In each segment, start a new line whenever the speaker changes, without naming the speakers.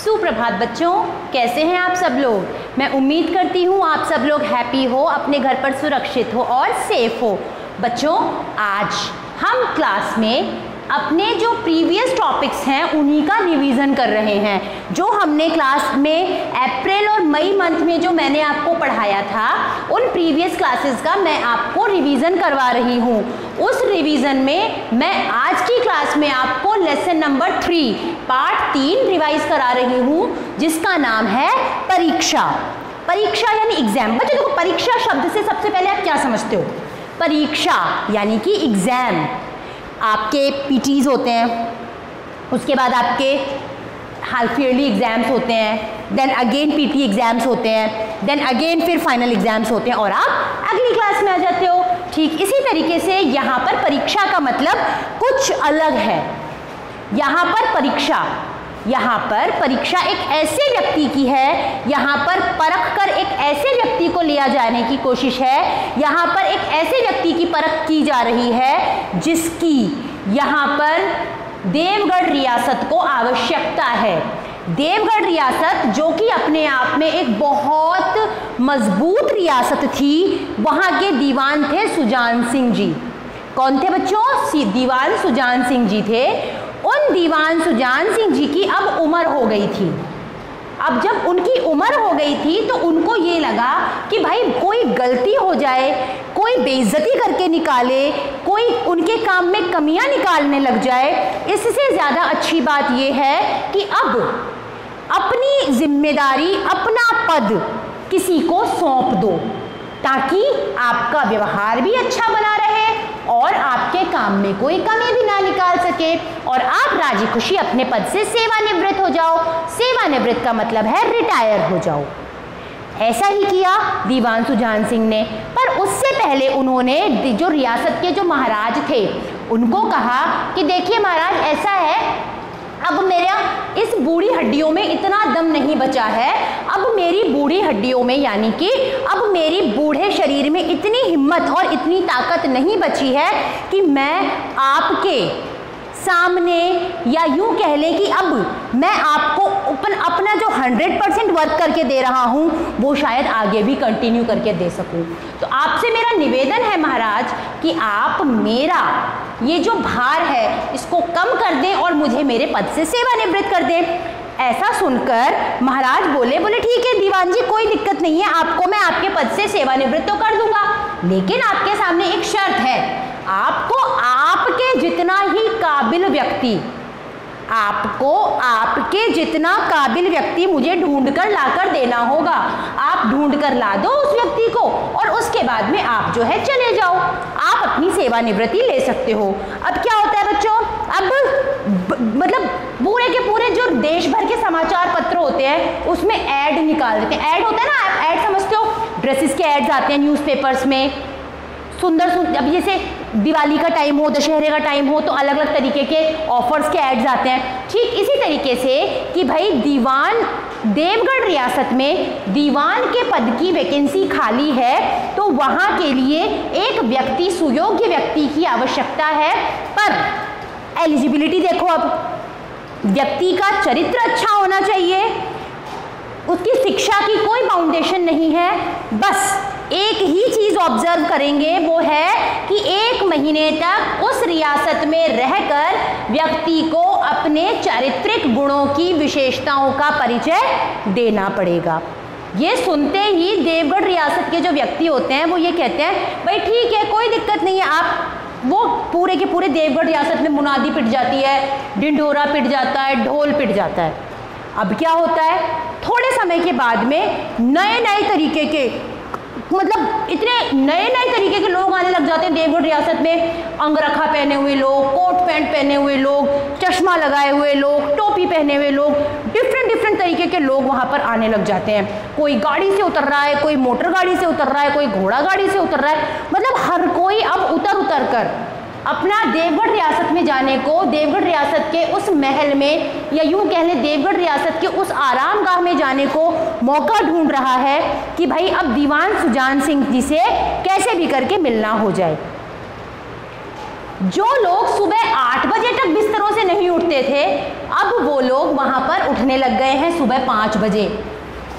सुप्रभात बच्चों, कैसे हैं आप सब लोग। मैं उम्मीद करती हूँ आप सब लोग हैप्पी हो, अपने घर पर सुरक्षित हो और सेफ हो। बच्चों, आज हम क्लास में अपने जो प्रीवियस टॉपिक्स हैं उन्हीं का रिवीजन कर रहे हैं। जो हमने क्लास में अप्रैल और मई मंथ में जो मैंने आपको पढ़ाया था, उन प्रीवियस क्लासेस का मैं आपको रिवीजन करवा रही हूँ। उस रिवीजन में मैं आज की क्लास में आपको लेसन नंबर 3 पार्ट 3 रिवाइज करा रही हूँ, जिसका नाम है परीक्षा। परीक्षा यानी एग्जाम। बच्चों देखो, परीक्षा शब्द से सबसे पहले आप क्या समझते हो? परीक्षा यानी कि एग्जाम। आपके पीटीज होते हैं, उसके बाद आपके हाफ ईयरली एग्जाम्स होते हैं, देन अगेन पीटी एग्जाम्स होते हैं, देन अगेन फिर फाइनल एग्जाम्स होते हैं और आप अगली क्लास में आ जाते हो। ठीक इसी तरीके से यहाँ पर परीक्षा का मतलब कुछ अलग है। यहाँ पर परीक्षा एक ऐसे व्यक्ति की है, यहाँ पर परख कर एक ऐसे व्यक्ति को लिया जाने की कोशिश है, यहाँ पर एक ऐसे व्यक्ति की परख की जा रही है जिसकी यहाँ पर देवगढ़ रियासत को आवश्यकता है। देवगढ़ रियासत जो कि अपने आप में एक बहुत मजबूत रियासत थी, वहाँ के दीवान थे सुजान सिंह जी। कौन थे बच्चों? दीवान सुजान सिंह जी थे। उन दीवान सुजान सिंह जी की अब उम्र हो गई थी। अब जब उनकी उम्र हो गई थी तो उनको ये लगा कि भाई कोई गलती हो जाए, कोई बेइज्जती करके निकाले, कोई उनके काम में कमियां निकालने लग जाए, इससे ज़्यादा अच्छी बात ये है कि अब अपनी जिम्मेदारी, अपना पद किसी को सौंप दो, ताकि आपका व्यवहार भी अच्छा बना रहे और आपके काम में कोई कमी भी ना निकाल सके और आप राजी खुशी अपने पद से सेवानिवृत्त हो जाओ। सेवानिवृत्त का मतलब है रिटायर हो जाओ। ऐसा ही किया दीवान सुजान सिंह ने। पर उससे पहले उन्होंने जो रियासत के जो महाराज थे उनको कहा कि देखिए महाराज, ऐसा है, अब मेरा इस बूढ़ी हड्डियों में इतना दम नहीं बचा है, अब मेरी बूढ़ी हड्डियों में यानी कि अब मेरी बूढ़े शरीर में इतनी हिम्मत और इतनी ताकत नहीं बची है कि मैं आपके सामने, या यूं कह लें कि अब मैं आपको अपना जो 100% वर्क करके दे रहा हूं वो शायद आगे भी कंटिन्यू करके दे सकूं। तो आपसे मेरा निवेदन है महाराज कि आप मेरा ये जो भार है इसको कम कर दें और मुझे मेरे पद से सेवानिवृत्त कर दें। ऐसा सुनकर महाराज बोले ठीक है दीवान जी, कोई दिक्कत नहीं है, आपको मैं आपके पद से सेवानिवृत्त तो कर दूंगा, लेकिन आपके सामने एक शर्त है। आपको आपके जितना ही काबिल व्यक्ति, आपको आपके जितना काबिल व्यक्ति मुझे ढूंढकर लाकर देना होगा। आप ढूंढकर ला दो उस व्यक्ति को और उसके बाद में आप जो है चले जाओ, आप अपनी सेवानिवृत्ति ले सकते हो। अब क्या होता है बच्चों, अब मतलब पूरे के पूरे जो देश भर के समाचार पत्र होते हैं उसमें ऐड निकाल देते हैं। ऐड होता है ना, आप ऐड समझते हो, ड्रेसेस के ऐड्स आते हैं न्यूज़पेपर्स में, सुंदर सुंदर। अब जैसे दिवाली का टाइम हो, दशहरे का टाइम हो तो अलग अलग तरीके के ऑफर्स के एड्स आते हैं। ठीक इसी तरीके से कि भाई देवगढ़ रियासत में दीवान के पद की वैकेंसी खाली है, तो वहाँ के लिए एक व्यक्ति, सुयोग्य व्यक्ति की आवश्यकता है। पर एलिजिबिलिटी देखो, अब व्यक्ति का चरित्र अच्छा होना चाहिए, उसकी शिक्षा की कोई फाउंडेशन नहीं है। बस एक ही चीज ऑब्जर्व करेंगे, वो है कि 1 महीने तक उस रियासत में रहकर व्यक्ति को अपने चारित्रिक गुणों की विशेषताओं का परिचय देना पड़ेगा। ये सुनते ही देवगढ़ रियासत के जो व्यक्ति होते हैं वो ये कहते हैं भाई ठीक है, कोई दिक्कत नहीं है। आप वो पूरे के पूरे देवगढ़ रियासत में मुनादी पिट जाती है, ढिंढोरा पिट जाता है, ढोल पिट जाता है। अब क्या होता है, थोड़े समय के बाद में नए नए तरीके के, मतलब इतने नए नए तरीके के लोग आने लग जाते हैं देवगढ़ रियासत में। अंगरखा पहने हुए लोग, कोट पैंट पहने हुए लोग, चश्मा लगाए हुए लोग, टोपी पहने हुए लोग, डिफरेंट तरीके के लोग वहाँ पर आने लग जाते हैं। कोई गाड़ी से उतर रहा है, कोई मोटर गाड़ी से उतर रहा है, कोई घोड़ा गाड़ी से उतर रहा है। मतलब हर कोई अब उतर कर अपना देवगढ़ रियासत में जाने को, देवगढ़ रियासत के उस महल में, या यूं कह लें देवगढ़ रियासत के उस आरामगाह में जाने को मौका ढूंढ रहा है कि भाई अब दीवान सुजान सिंह जी से कैसे भी करके मिलना हो जाए। जो लोग सुबह 8 बजे तक बिस्तरों से नहीं उठते थे, अब वो लोग वहाँ पर उठने लग गए हैं सुबह 5 बजे।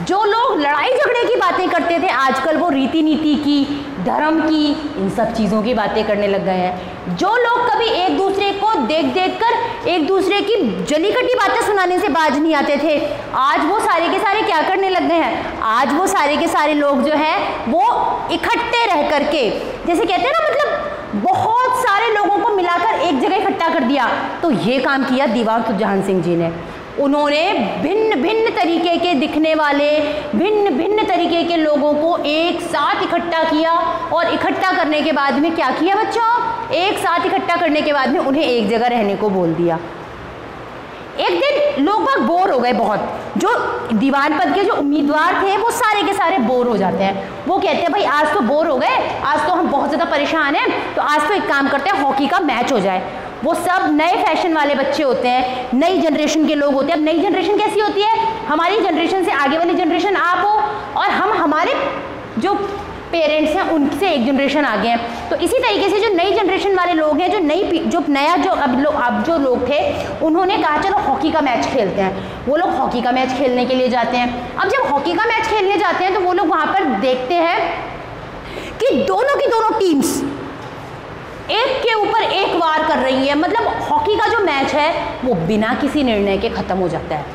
जो लोग लड़ाई झगड़े की बातें करते थे, आजकल वो रीति नीति की, धर्म की, इन सब चीज़ों की बातें करने लग गए हैं। जो लोग कभी एक दूसरे को देख देख कर एक दूसरे की जली कटी बातें सुनाने से बाज नहीं आते थे, आज वो सारे के सारे क्या करने लग गए हैं? आज वो सारे के सारे लोग जो है वो इकट्ठे रह करके, जैसे कहते हैं ना, मतलब बहुत सारे लोगों को मिलाकर एक जगह इकट्ठा कर दिया। तो ये काम किया दीवान सुजान सिंह जी ने। उन्होंने भिन्न भिन्न तरीके के दिखने वाले, भिन्न भिन्न तरीके के लोगों को एक साथ इकट्ठा किया, और इकट्ठा करने के बाद में क्या किया बच्चों? एक साथ इकट्ठा करने के बाद में उन्हें एक जगह रहने को बोल दिया। एक दिन लोग बाग बोर हो गए बहुत, जो दीवान पद के जो उम्मीदवार थे वो सारे के सारे बोर हो जाते हैं। वो कहते हैं भाई आज तो बोर हो गए, आज तो हम बहुत ज़्यादा परेशान हैं, तो आज तो एक काम करते हैं, हॉकी का मैच हो जाए। वो सब नए फैशन वाले बच्चे होते हैं, नई जनरेशन के लोग होते हैं। अब नई जनरेशन कैसी होती है? हमारी जनरेशन से आगे वाली जनरेशन आप हो, और हम हमारे जो पेरेंट्स हैं उनसे एक जनरेशन आगे हैं। तो इसी तरीके से जो नई जनरेशन वाले लोग हैं, जो नया जो अब जो लोग थे, उन्होंने कहा चलो हॉकी का मैच खेलते हैं। वो लोग हॉकी का मैच खेलने के लिए जाते हैं। अब जब हॉकी का मैच खेलने जाते हैं तो वो लोग वहाँ पर देखते हैं कि दोनों की दोनों टीम्स एक के ऊपर एक वार कर रही है। मतलब हॉकी का जो मैच है वो बिना किसी निर्णय के खत्म हो जाता है।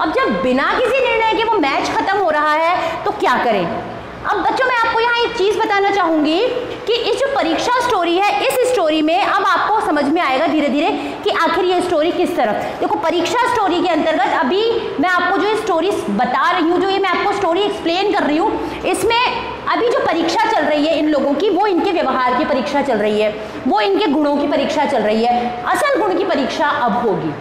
अब जब बिना किसी निर्णय के वो मैच खत्म हो रहा है तो क्या करें? अब बच्चों मैं आपको यहाँ एक चीज़ बताना चाहूँगी कि इस जो परीक्षा स्टोरी है, इस स्टोरी में अब आपको समझ में आएगा धीरे धीरे कि आखिर ये स्टोरी किस तरफ। देखो परीक्षा स्टोरी के अंतर्गत अभी मैं आपको जो स्टोरी बता रही हूँ, जो ये मैं आपको स्टोरी एक्सप्लेन कर रही हूँ, इसमें अभी जो परीक्षा चल रही है इन लोगों की, वो इनके व्यवहार की परीक्षा चल रही है, वो इनके गुणों की परीक्षा चल रही है। असल गुण की परीक्षा अब होगी।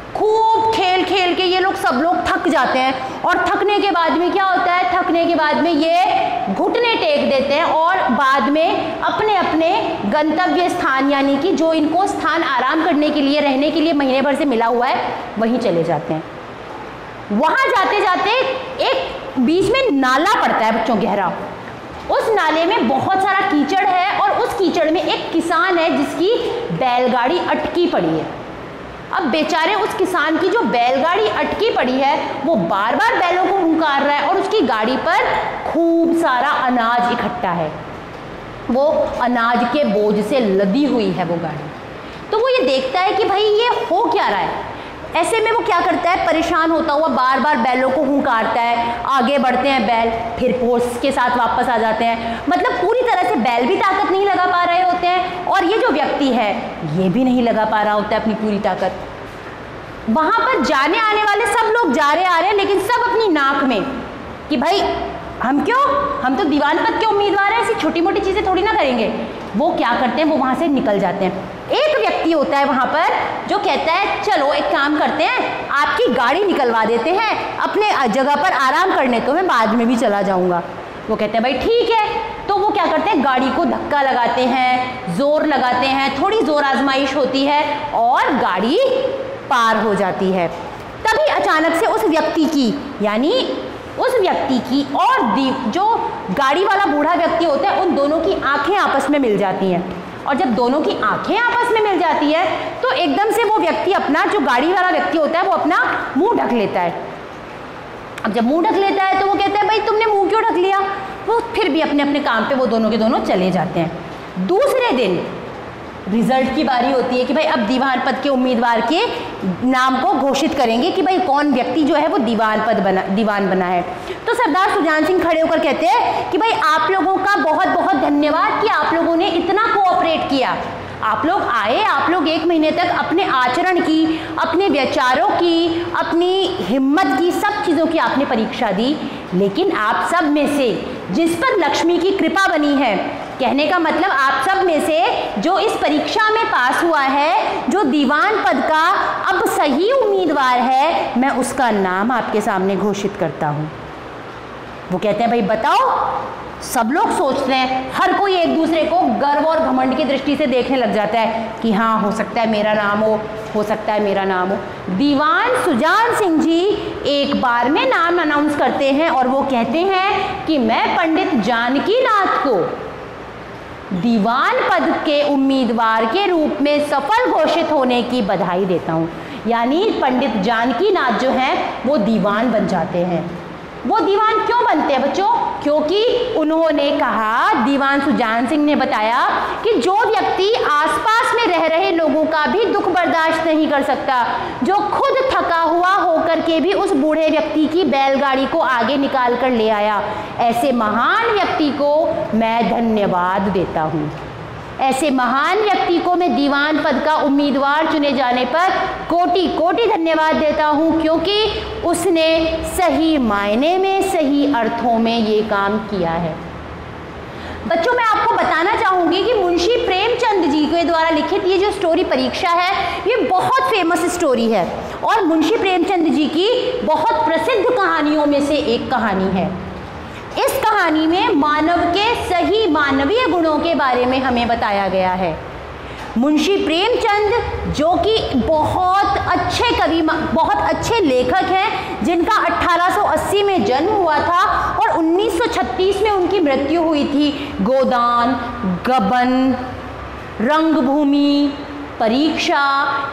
खूब खेल खेल के ये लोग सब लोग थक जाते हैं, और थकने के बाद में क्या होता है? थकने के बाद में ये घुटने टेक देते हैं और बाद में अपने अपने गंतव्य स्थान, यानी कि जो इनको स्थान आराम करने के लिए, रहने के लिए महीने भर से मिला हुआ है, वहीं चले जाते हैं। वहाँ जाते जाते एक बीच में नाला पड़ता है बच्चों, गहरा। उस नाले में बहुत सारा कीचड़ है, और उस कीचड़ में एक किसान है जिसकी बैलगाड़ी अटकी पड़ी है। अब बेचारे उस किसान की जो बैलगाड़ी अटकी पड़ी है, वो बार बार बैलों को हुंकार रहा है, और उसकी गाड़ी पर खूब सारा अनाज इकट्ठा है। वो अनाज के बोझ से लदी हुई है वो गाड़ी। तो वो ये देखता है कि भाई ये हो क्या रहा है। ऐसे में वो क्या करता है? परेशान होता हुआ बार बार बैलों को हुंकारता है। आगे बढ़ते हैं बैल, फिर फोर्स के साथ वापस आ जाते हैं। मतलब पूरी तरह से बैल भी ताकत नहीं लगा पा रहे होते हैं, और ये जो व्यक्ति है ये भी नहीं लगा पा रहा होता है अपनी पूरी ताकत। वहाँ पर जाने आने वाले सब लोग जा रहे आ रहे हैं, लेकिन सब अपनी नाक में कि भाई हम क्यों, हम तो दीवान पद के उम्मीदवार हैं, ऐसी छोटी मोटी चीज़ें थोड़ी ना करेंगे। वो क्या करते हैं? वो वहाँ से निकल जाते हैं। एक व्यक्ति होता है वहाँ पर जो कहता है चलो एक काम करते हैं, आपकी गाड़ी निकलवा देते हैं, अपने जगह पर आराम करने, तो मैं बाद में भी चला जाऊँगा। वो कहते हैं भाई ठीक है। तो वो क्या करते हैं? गाड़ी को धक्का लगाते हैं, जोर लगाते हैं, थोड़ी जोर आजमाइश होती है, और गाड़ी पार हो जाती है। तभी अचानक से उस व्यक्ति की, यानी उस व्यक्ति की और जो गाड़ी वाला बूढ़ा व्यक्ति होता है, उन दोनों की आंखें आपस में मिल जाती हैं। और जब दोनों की आंखें आपस में मिल जाती है तो एकदम से वो व्यक्ति अपना, जो गाड़ी वाला व्यक्ति होता है, वो अपना मुंह ढक लेता है। अब जब मुंह ढक लेता है तो वो कहता है भाई तुमने मुंह क्यों ढक लिया? वो फिर भी अपने अपने काम पे वो दोनों के दोनों चले जाते हैं। दूसरे दिन रिजल्ट की बारी होती है कि भाई अब दीवान पद के उम्मीदवार के नाम को घोषित करेंगे कि भाई कौन व्यक्ति जो है वो दीवान बना है। तो सरदार सुजान सिंह खड़े होकर कहते हैं कि भाई आप लोगों का बहुत बहुत धन्यवाद कि आप लोगों ने इतना कोऑपरेट किया। आप लोग आए, आप लोग 1 महीने तक अपने आचरण की, अपने विचारों की, अपनी हिम्मत की, सब चीज़ों की आपने परीक्षा दी, लेकिन आप सब में से जिस पर लक्ष्मी की कृपा बनी है, कहने का मतलब आप सब में से जो इस परीक्षा में पास हुआ है, जो दीवान पद का अब सही उम्मीदवार है, मैं उसका नाम आपके सामने घोषित करता हूँ। वो कहते हैं भाई बताओ। सब लोग सोचते हैं, हर कोई एक दूसरे को गर्व और घमंड की दृष्टि से देखने लग जाता है कि हाँ हो सकता है मेरा नाम हो सकता है मेरा नाम हो। दीवान सुजान सिंह जी एक बार में नाम अनाउंस करते हैं और वो कहते हैं कि मैं पंडित जानकी नाथ को दीवान पद के उम्मीदवार के रूप में सफल घोषित होने की बधाई देता हूँ। यानी पंडित जानकीनाथ जो हैं वो दीवान बन जाते हैं। वो दीवान क्यों बनते हैं बच्चों? क्योंकि उन्होंने कहा, दीवान सुजान सिंह ने बताया कि जो व्यक्ति आसपास में रह रहे लोगों का भी दुख बर्दाश्त नहीं कर सकता, जो खुद थका हुआ होकर के भी उस बूढ़े व्यक्ति की बैलगाड़ी को आगे निकाल कर ले आया, ऐसे महान व्यक्ति को मैं धन्यवाद देता हूँ। ऐसे महान व्यक्ति को मैं दीवान पद का उम्मीदवार चुने जाने पर कोटि कोटि धन्यवाद देता हूँ, क्योंकि उसने सही मायने में, सही अर्थों में ये काम किया है। बच्चों, मैं आपको बताना चाहूँगी कि मुंशी प्रेमचंद जी के द्वारा लिखित ये जो स्टोरी परीक्षा है, ये बहुत फेमस स्टोरी है और मुंशी प्रेमचंद जी की बहुत प्रसिद्ध कहानियों में से एक कहानी है। इस कहानी में मानव के सही मानवीय गुणों के बारे में हमें बताया गया है। मुंशी प्रेमचंद जो कि बहुत अच्छे कवि, बहुत अच्छे लेखक हैं, जिनका 1880 में जन्म हुआ था और 1936 में उनकी मृत्यु हुई थी। गोदान, गबन, रंगभूमि, परीक्षा,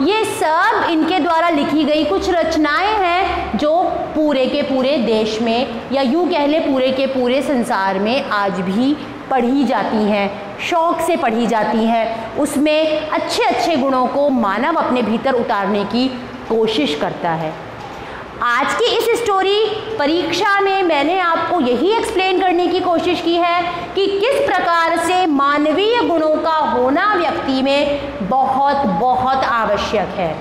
ये सब इनके द्वारा लिखी गई कुछ रचनाएं हैं जो पूरे के पूरे देश में, या यूँ कह ले पूरे के पूरे संसार में आज भी पढ़ी जाती हैं, शौक से पढ़ी जाती हैं। उसमें अच्छे अच्छे गुणों को मानव अपने भीतर उतारने की कोशिश करता है। आज की इस स्टोरी परीक्षा में मैंने आपको यही एक्सप्लेन करने की कोशिश की है कि किस प्रकार से मानवीय गुणों का होना व्यक्ति में बहुत बहुत आवश्यक है।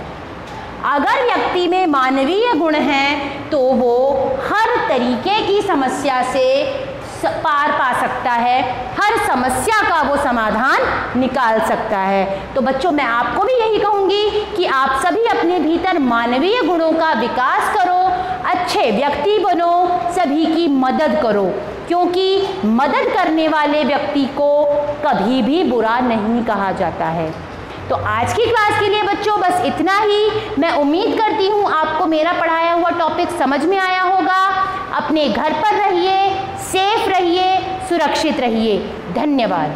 अगर व्यक्ति में मानवीय गुण हैं तो वो हर तरीके की समस्या से पार पा सकता है, हर समस्या का वो समाधान निकाल सकता है। तो बच्चों, मैं आपको भी यही कहूँगी कि आप सभी अपने भीतर मानवीय गुणों का विकास करो, अच्छे व्यक्ति बनो, सभी की मदद करो, क्योंकि मदद करने वाले व्यक्ति को कभी भी बुरा नहीं कहा जाता है। तो आज की क्लास के लिए बच्चों बस इतना ही। मैं उम्मीद करती हूँ आपको मेरा पढ़ाया हुआ टॉपिक समझ में आया होगा। अपने घर पर रहिए, सेफ रहिए, सुरक्षित रहिए। धन्यवाद।